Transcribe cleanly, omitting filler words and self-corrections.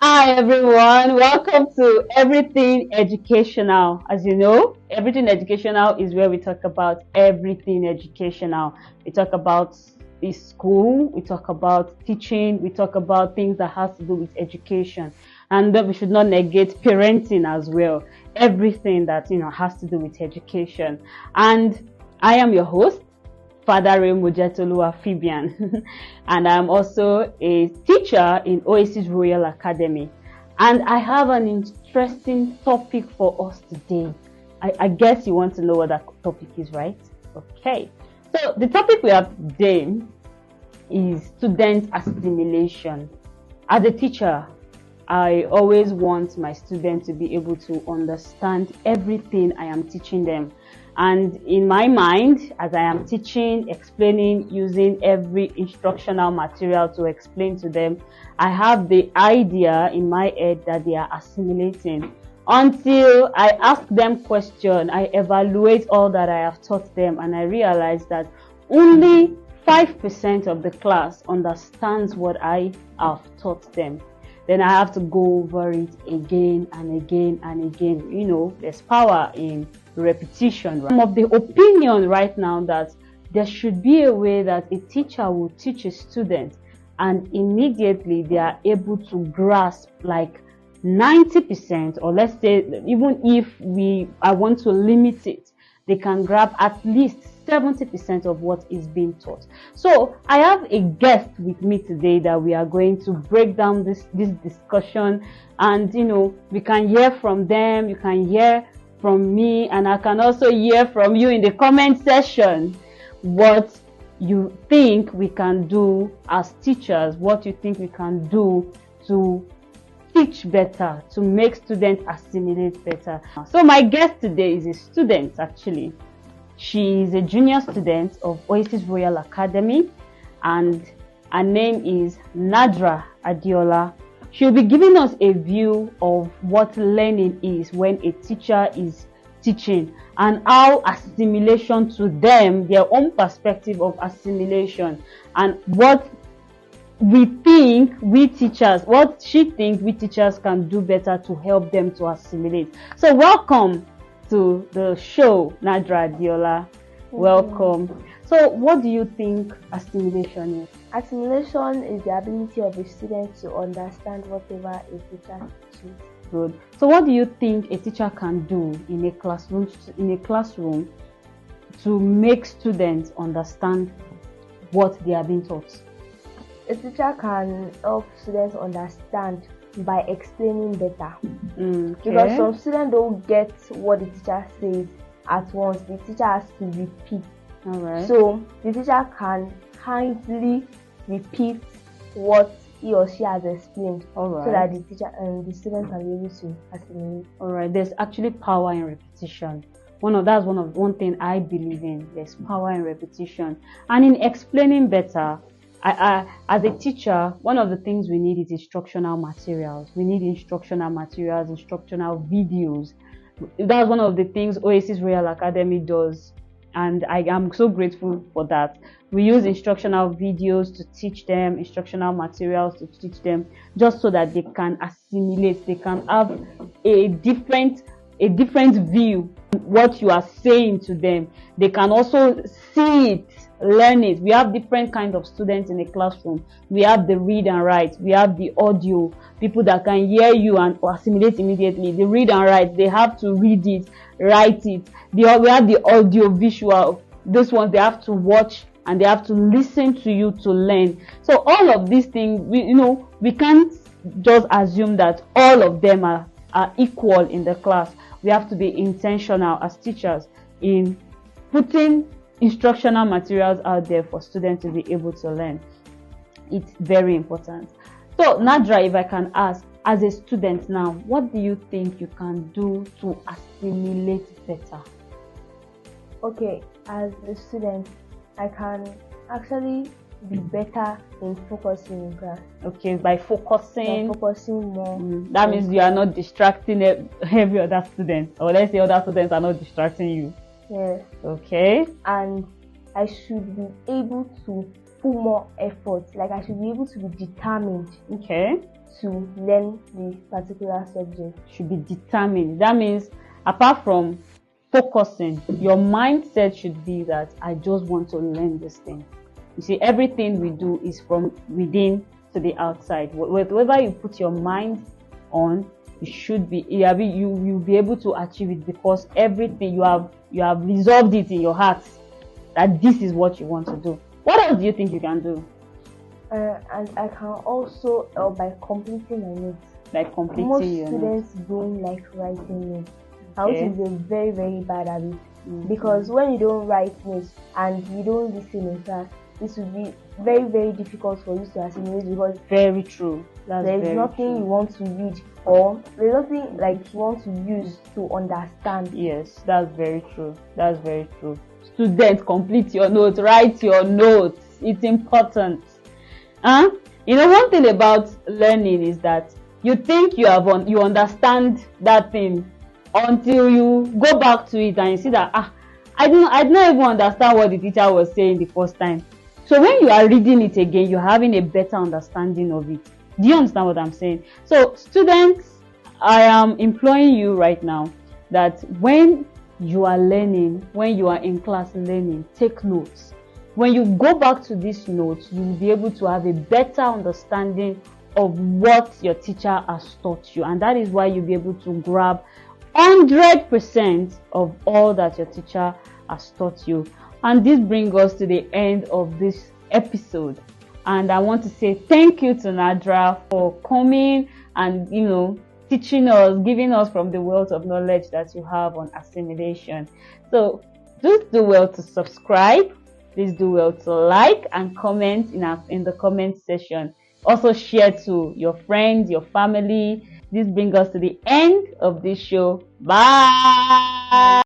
Hi everyone, welcome to Everything Educational. As you know, Everything Educational is where we talk about everything educational. We talk about the school, we talk about teaching, we talk about things that has to do with education. And that we should not negate parenting as well. Everything that has to do with education. And I am your host, Father Mujatolua Fibian, and I'm also a teacher in Oasis Royal Academy. And I have an interesting topic for us today. I guess you want to know what that topic is, right? Okay. So the topic we have today is student assimilation. As a teacher, I always want my students to be able to understand everything I am teaching them. And in my mind, as I am teaching, explaining, using every instructional material to explain to them, I have the idea in my head that they are assimilating. Until I ask them questions, I evaluate all that I have taught them, and I realize that only 5% of the class understands what I have taught them. Then I have to go over it again and again and again. There's power in repetition. Right? I'm of the opinion right now that there should be a way that a teacher will teach a student and immediately they are able to grasp like 90%, or let's say even if I want to limit it, they can grab at least 70% of what is being taught. So I have a guest with me today that we are going to break down this discussion, and we can hear from them, you can hear from me, and I can also hear from you in the comment section what you think we can do as teachers, what you think we can do to teach better, to make students assimilate better. So my guest today is a student actually. She is a junior student of Oasis Royal Academy, and her name is Nadra Adiola. She'll be giving us a view of what learning is when a teacher is teaching, and how assimilation to them, their own perspective of assimilation, and what we think we teachers, what she thinks we teachers can do better to help them to assimilate. So welcome to the show, Nadra Adiola. Welcome. So what do you think assimilation is? Assimilation is the ability of a student to understand whatever a teacher teaches. Good. So what do you think a teacher can do in a classroom to make students understand what they are being taught? A teacher can help students understand by explaining better. Because some students don't get what the teacher says at once. The teacher has to repeat. All right. So the teacher can kindly repeat what he or she has explained, so that the teacher and the student can be able to assimilate. All right. There's actually power in repetition. One thing I believe in. There's power in repetition, and in explaining better. As a teacher, one of the things we need is instructional materials. We need instructional materials, instructional videos. That's one of the things Oasis Royal Academy does, and I am so grateful for that. We use instructional videos to teach them, instructional materials to teach them, just so that they can assimilate, they can have a different view what you are saying to them. They can also see it, learn it. We have different kinds of students in a classroom. We have the read and write, we have the audio, people that can hear you and assimilate immediately. The read and write, they have to read it, write it. We have the audio visual, those ones they have to watch and they have to listen to you to learn. So all of these things, we can't just assume that all of them are equal in the class. We have to be intentional as teachers in putting instructional materials out there for students to be able to learn. It's very important. So Nadra, if I can ask, as a student now, what do you think you can do to assimilate better? Okay, as a student, I can actually be better in focusing in class. Okay, by focusing more. That means you are not distracting every other student, or let's say other students are not distracting you. Yes. Okay. And I should be able to put more effort. Like I should be able to be determined. Okay. to learn the particular subject. Should be determined. That means apart from focusing, your mindset should be that I just want to learn this thing. You see, everything we do is from within to the outside. Whatever you put your mind on, you'll be able to achieve it, because everything you have resolved it in your heart that this is what you want to do. What else do you think you can do? And I can also help by completing my notes. Like completing Most your students notes. don't like writing notes. Okay. Which is a very, very bad habit. Because when you don't write notes and you don't listen in class, this will be very, very difficult for you to assimilate, because Very true. there's nothing you want to read, or there's nothing like you want to use to understand. Yes, that's very true. That's very true. Students, complete your notes, write your notes. It's important. You know, one thing about learning is that you think you understand that thing until you go back to it and you see that I didn't even understand what the teacher was saying the first time. So when you are reading it again, you're having a better understanding of it. Do you understand what I'm saying? So students, I am imploring you right now that when you are learning, when you are in class learning, take notes. When you go back to these notes, you will be able to have a better understanding of what your teacher has taught you, and that is why you'll be able to grab 100% of all that your teacher has taught you. And this brings us to the end of this episode, and I want to say thank you to Nadra for coming and teaching us, giving us from the wealth of knowledge that you have on assimilation. So just do well to subscribe. Please do well to like and comment in the comment section. Also share to your friends, your family. This brings us to the end of this show. Bye.